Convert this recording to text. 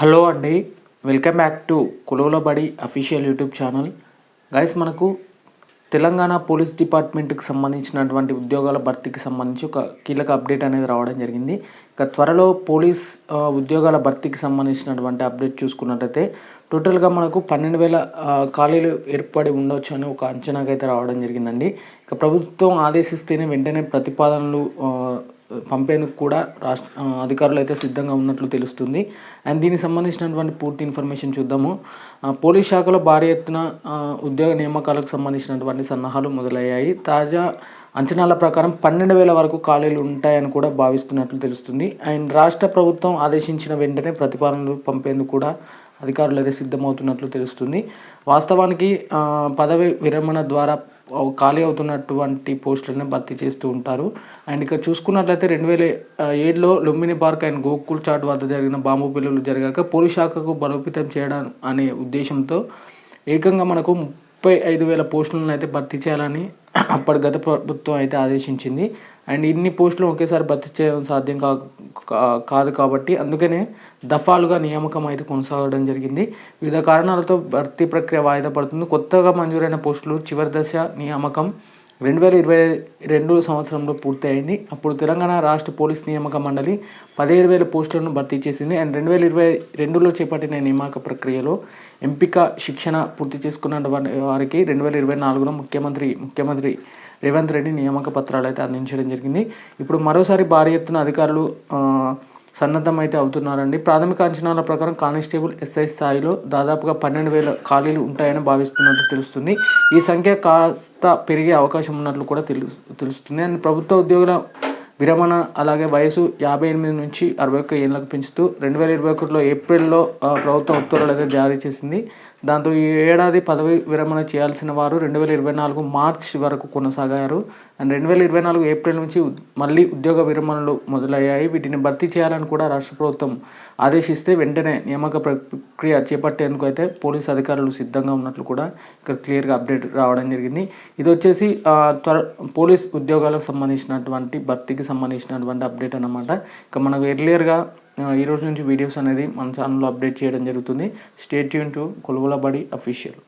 Hello అండి, welcome back to కొలువుల బడి official YouTube channel. Guys, మనకు తెలంగాణ పోలీస్ డిపార్ట్మెంట్కి సంబంధించినటువంటి ఉద్యోగాల భర్తీకి సంబంధించి ఒక కీలక అప్డేట్ అనేది రావడం జరిగింది. ఇక త్వరలో పోలీస్ ఉద్యోగాల భర్తీకి సంబంధించినటువంటి అప్డేట్ చూసుకున్నట్టయితే టోటల్గా మనకు 12,000 ఖాళీలు ఏర్పడి ఉండొచ్చు అని ఒక అంచనాకైతే రావడం జరిగిందండి. ఇక ప్రభుత్వం ఆదేశిస్తేనే వెంటనే ప్రతిపాదనలు పంపేందుకు కూడా అధికారులు అయితే సిద్ధంగా ఉన్నట్లు తెలుస్తుంది. అండ్ దీనికి సంబంధించినటువంటి పూర్తి ఇన్ఫర్మేషన్ చూద్దాము. పోలీస్ శాఖలో భారీ ఎత్తున ఉద్యోగ నియామకాలకు సంబంధించినటువంటి సన్నాహాలు మొదలయ్యాయి. తాజా అంచనాల ప్రకారం 12,000 వరకు ఖాళీలు ఉంటాయని కూడా భావిస్తున్నట్లు తెలుస్తుంది. అండ్ రాష్ట్ర ప్రభుత్వం ఆదేశించిన వెంటనే ప్రతిపాదనలు పంపేందుకు కూడా అధికారులు అయితే సిద్ధమవుతున్నట్లు తెలుస్తుంది. వాస్తవానికి పదవి విరమణ ద్వారా ఖాళీ అవుతున్నటువంటి పోస్టులను భర్తీ చేస్తూ ఉంటారు. అండ్ ఇక్కడ చూసుకున్నట్లయితే 2007లో లుంబిని పార్క్ అండ్ గోకుల్ చాట్ వద్ద జరిగిన బాంబు పేలుళ్లు జరిగాక పోలీస్ శాఖకు బలోపేతం చేయడం అనే ఉద్దేశంతో ఏకంగా మనకు 35,000 పోస్టులను అయితే భర్తీ చేయాలని అప్పటి గత ప్రభుత్వం అయితే ఆదేశించింది. అండ్ ఇన్ని పోస్టులు ఒకేసారి భర్తీ చేయడం సాధ్యం కాదు కాబట్టి అందుకనే దఫాలుగా నియామకం అయితే కొనసాగడం జరిగింది. వివిధ కారణాలతో భర్తీ ప్రక్రియ వాయిదా పడుతుంది. కొత్తగా మంజూరైన పోస్టులు చివరి దశ నియామకం 2022 సంవత్సరంలో పూర్తయింది. అప్పుడు తెలంగాణ రాష్ట్ర పోలీస్ నియామక మండలి 17,000 పోస్టులను భర్తీ చేసింది. అండ్ 2022లో చేపట్టిన నియామక ప్రక్రియలో ఎంపిక శిక్షణ పూర్తి చేసుకున్న వారికి 2024లో ముఖ్యమంత్రి రేవంత్ రెడ్డి నియామక పత్రాలు అయితే అందించడం జరిగింది. ఇప్పుడు మరోసారి భారీ ఎత్తున అధికారులు సన్నద్ధమైతే అవుతున్నారండి. ప్రాథమిక అంచనాల ప్రకారం కానిస్టేబుల్, ఎస్ఐ స్థాయిలో దాదాపుగా 12,000 ఖాళీలు ఉంటాయని భావిస్తున్నట్లు తెలుస్తుంది. ఈ సంఖ్య కాస్త పెరిగే అవకాశం ఉన్నట్లు కూడా తెలుస్తుంది. అండ్ ప్రభుత్వ ఉద్యోగుల విరమణ అలాగే వయసు 58 నుంచి 61 ఏళ్ళకు పెంచుతూ 2021లో ఏప్రిల్లో ప్రభుత్వం ఉత్తర్వులు అయితే జారీ చేసింది. దాంతో ఈ ఏడాది పదవి విరమణ చేయాల్సిన వారు 2024 మార్చి వరకు కొనసాగారు. అండ్ 2024 ఏప్రిల్ నుంచి మళ్ళీ ఉద్యోగ విరమణలు మొదలయ్యాయి. వీటిని భర్తీ చేయాలని కూడా రాష్ట్ర ప్రభుత్వం ఆదేశిస్తే వెంటనే నియామక ప్రక్రియ చేపట్టేందుకు అయితే పోలీసు అధికారులు సిద్ధంగా ఉన్నట్లు కూడా ఇక్కడ క్లియర్గా అప్డేట్ రావడం జరిగింది. ఇది వచ్చేసి పోలీస్ ఉద్యోగాలకు సంబంధించినటువంటి భర్తీకి సంబంధించినటువంటి అప్డేట్ అన్నమాట. ఇక మనకు ఎర్లియర్గా ఈరోజు నుంచి వీడియోస్ అనేది మన ఛానల్లో అప్డేట్ చేయడం జరుగుతుంది. స్టే ట్యూన్ టు కొలువుల బడి అఫీషియల్.